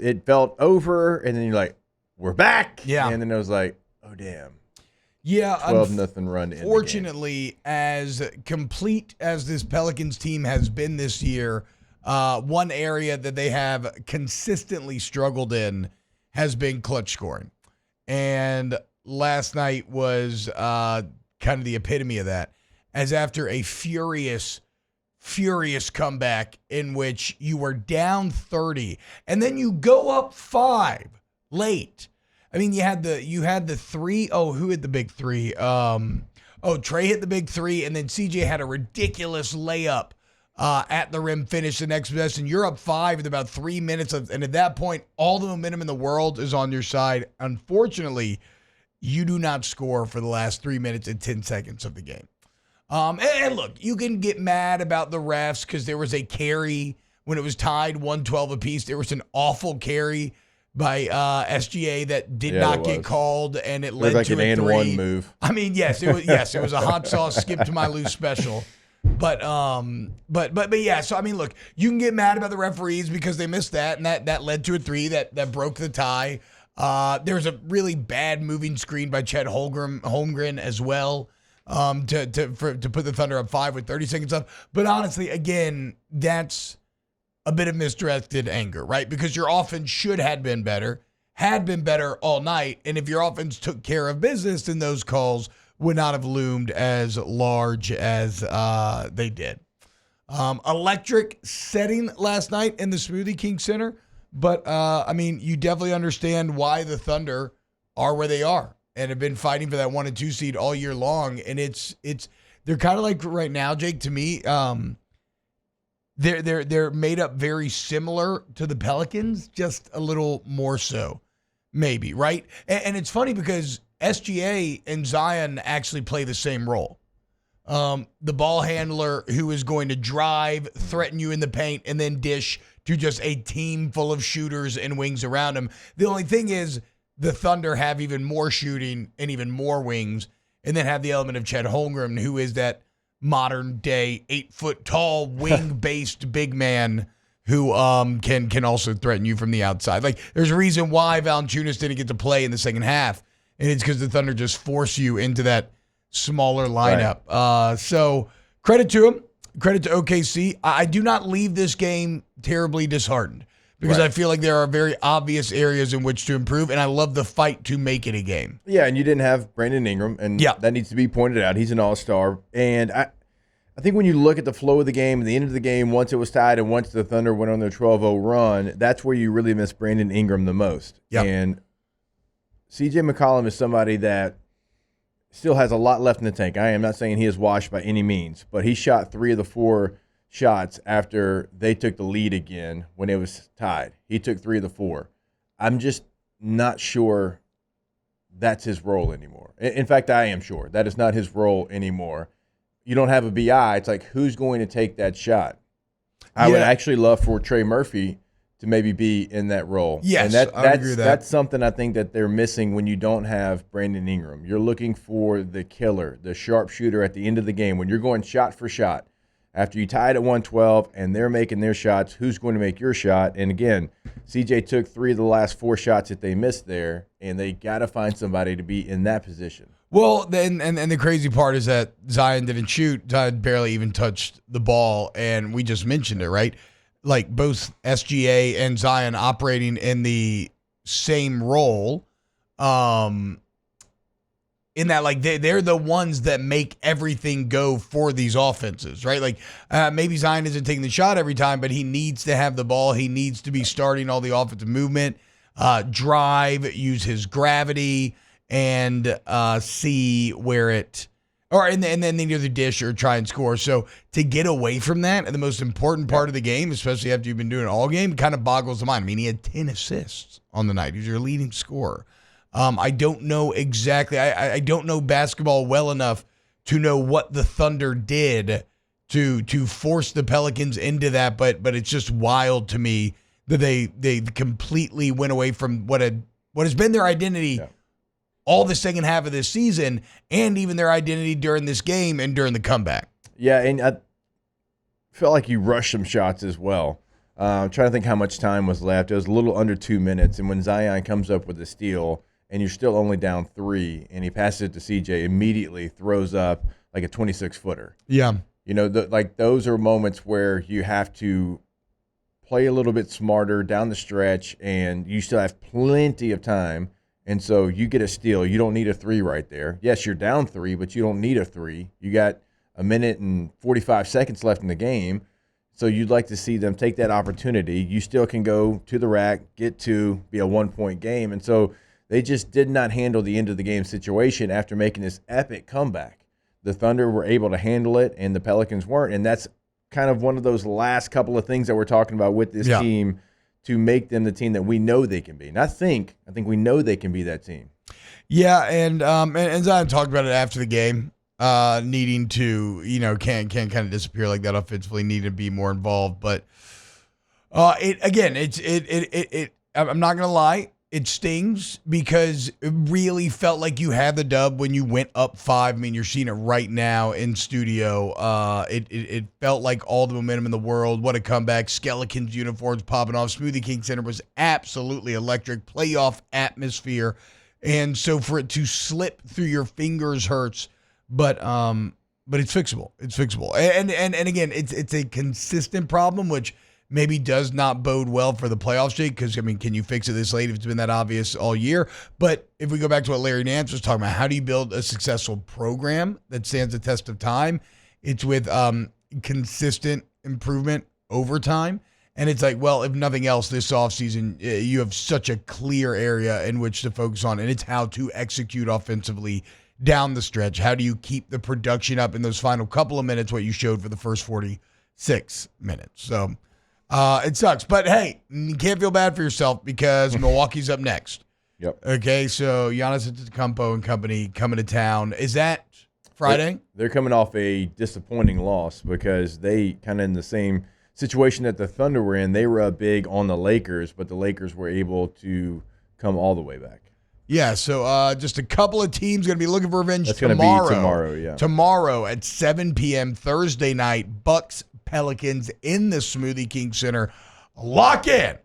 it felt over, and then you're like, we're back. Yeah. And then it was like, oh, damn. Yeah, 12-0 run. Fortunately, as complete as this Pelicans team has been this year, one area that they have consistently struggled in has been clutch scoring. And last night was kind of the epitome of that, as after a furious comeback in which you were down 30 and then you go up 5 late. I mean, you had the three. Oh, who hit the big three? Trey hit the big three, and then CJ had a ridiculous layup at the rim finish the next possession. You're up 5 with about 3 minutes and at that point, all the momentum in the world is on your side. Unfortunately, you do not score for the last 3 minutes and 10 seconds of the game. And look, you can get mad about the refs because there was a carry when it was tied 112 apiece. There was an awful carry by SGA that did not get called, and it led to a 3. And-one move. I mean, yes, it was a hot sauce skip to my loose special. But yeah, so I mean, look, you can get mad about the referees because they missed that, and that led to a 3 that broke the tie. There was a really bad moving screen by Chet Holmgren as well. To put the Thunder up 5 with 30 seconds left. But honestly, again, that's a bit of misdirected anger, right? Because your offense had been better all night. And if your offense took care of business, then those calls would not have loomed as large as they did. Electric setting last night in the Smoothie King Center. But, I mean, you definitely understand why the Thunder are where they are and have been fighting for that 1 and 2 seed all year long. And they're kind of like right now, Jake, to me, they're made up very similar to the Pelicans, just a little more so, maybe, right? And it's funny because SGA and Zion actually play the same role. The ball handler who is going to drive, threaten you in the paint, and then dish to just a team full of shooters and wings around him. The only thing is the Thunder have even more shooting and even more wings, and then have the element of Chet Holmgren, who is that modern day 8-foot-tall wing-based big man who can also threaten you from the outside. Like, there's a reason why Valanciunas didn't get to play in the second half, and it's because the Thunder just force you into that smaller lineup. Right. So credit to him, credit to OKC. I do not leave this game terribly disheartened because I feel like there are very obvious areas in which to improve, and I love the fight to make it a game. Yeah, and you didn't have Brandon Ingram, and that needs to be pointed out. He's an all-star. And I think when you look at the flow of the game, at the end of the game, once it was tied and once the Thunder went on their 12-0 run, that's where you really miss Brandon Ingram the most. Yep. And C.J. McCollum is somebody that still has a lot left in the tank. I am not saying he is washed by any means, but he shot 3 of the 4 shots after they took the lead again when it was tied. He took 3 of the 4. I'm just not sure that's his role anymore. In fact, I am sure that is not his role anymore. You don't have a BI. It's like, who's going to take that shot? I would actually love for Trey Murphy to maybe be in that role. Yes, and I agree with that. That's something I think that they're missing when you don't have Brandon Ingram. You're looking for the killer, the sharpshooter at the end of the game. When you're going shot for shot, after you tied at 112 and they're making their shots, who's going to make your shot? And again, CJ took 3 of the last 4 shots that they missed there, and they got to find somebody to be in that position. Well, then, and the crazy part is that Zion didn't shoot. Zion barely even touched the ball, and we just mentioned it, right? Like both SGA and Zion operating in the same role, in that, like, they're the ones that make everything go for these offenses, right? Like, maybe Zion isn't taking the shot every time, but he needs to have the ball. He needs to be starting all the offensive movement, drive, use his gravity, and see where it, and then either the dish or try and score. So to get away from that, and the most important part of the game, especially after you've been doing it all game, kind of boggles the mind. I mean, he had 10 assists on the night. He's your leading scorer. I don't know exactly. I don't know basketball well enough to know what the Thunder did to force the Pelicans into that, but it's just wild to me that they completely went away from what has been their identity all the second half of this season, and even their identity during this game and during the comeback. Yeah, and I felt like you rushed some shots as well. I'm trying to think how much time was left. It was a little under 2 minutes. And when Zion comes up with a steal and you're still only down 3 and he passes it to CJ, immediately throws up like a 26-footer. Yeah. You know, like those are moments where you have to play a little bit smarter down the stretch and you still have plenty of time. And so you get a steal. You don't need a 3 right there. Yes, you're down 3, but you don't need a 3. You got a minute and 45 seconds left in the game. So you'd like to see them take that opportunity. You still can go to the rack, get to be a 1-point game. And so they just did not handle the end of the game situation after making this epic comeback. The Thunder were able to handle it, and the Pelicans weren't. And that's kind of one of those last couple of things that we're talking about with this team to make them the team that we know they can be. And I think we know they can be that team. Yeah, and Zion talked about it after the game. Needing to, can't kind of disappear like that offensively, need to be more involved. But I'm not gonna lie, it stings because it really felt like you had the dub when you went up 5. I mean, you're seeing it right now in studio. It felt like all the momentum in the world. What a comeback! Skeletons uniforms popping off. Smoothie King Center was absolutely electric. Playoff atmosphere, and so for it to slip through your fingers hurts. But it's fixable. It's fixable. And again, it's a consistent problem, which maybe does not bode well for the playoffs, Jake, because, I mean, can you fix it this late if it's been that obvious all year? But if we go back to what Larry Nance was talking about, how do you build a successful program that stands the test of time? It's with consistent improvement over time. And it's like, well, if nothing else, this offseason, you have such a clear area in which to focus on, and it's how to execute offensively down the stretch. How do you keep the production up in those final couple of minutes, what you showed for the first 46 minutes? So it sucks. But, hey, you can't feel bad for yourself because Milwaukee's up next. Yep. Okay, so Giannis Antetokounmpo and company coming to town. Is that Friday? They're coming off a disappointing loss because they kind of in the same situation that the Thunder were in. They were up big on the Lakers, but the Lakers were able to come all the way back. Yeah, so just a couple of teams going to be looking for revenge That's tomorrow. Going to be tomorrow, yeah. Tomorrow at 7 p.m. Thursday night, Bucks Pelicans in the Smoothie King Center. Lock in.